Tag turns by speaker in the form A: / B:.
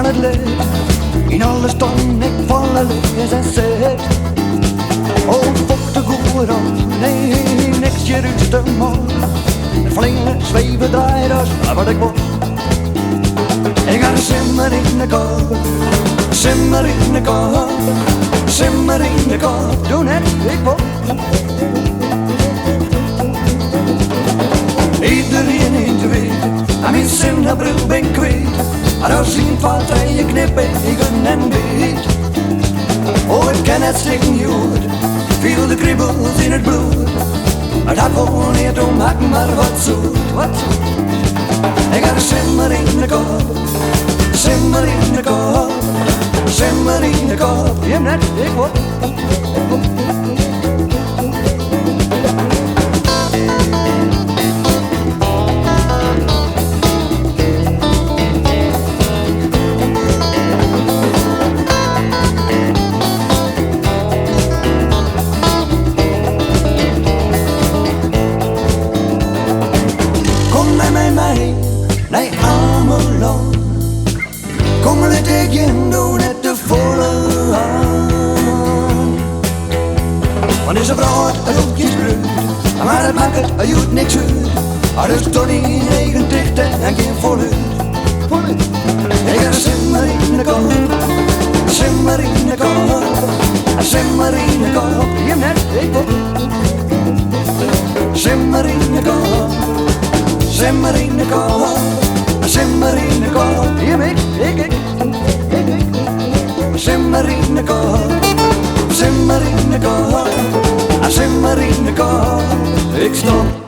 A: van het leven. In alles stond ik volle lees en zet. Oh, fok de goede rond, nee, niks je ruust te morgen. Vlingen, zweven, draaien, dat is wat ik wil. Ik ga een simmer in de kop, simmer in de kop, simmer in de kop. Doe net, ik wil. Iedereen in de wereld, aan mijn zinnebril ben kwijt. Als zien valt hij je knippen, ik en weet. Oh, ik ken het stikken jood, viel de kriebels in het bloed. Het had gewoon niet om maken, maar wat zoet, wat zoet. Ik ga de simmer in de kop, simmer in de kop, simmer in de kop. Je hebt net, ik word. Nee, Amelon. Kom let ik je doen net de volle aan. Want is een vrouw het hoeft je spruit, maar het maakt het doet niks uit. Dus toch niet regen dicht en geen voluit. Ik ga simmer in de kop, simmer in de kop, simmer in de kop. Je net, ik wil. Simmer in de kop, simmer in de kop. Simmer in de kop, je weet, ik. Simmer in de kop, simmer in de kop, simmer in de kop. Ik stop.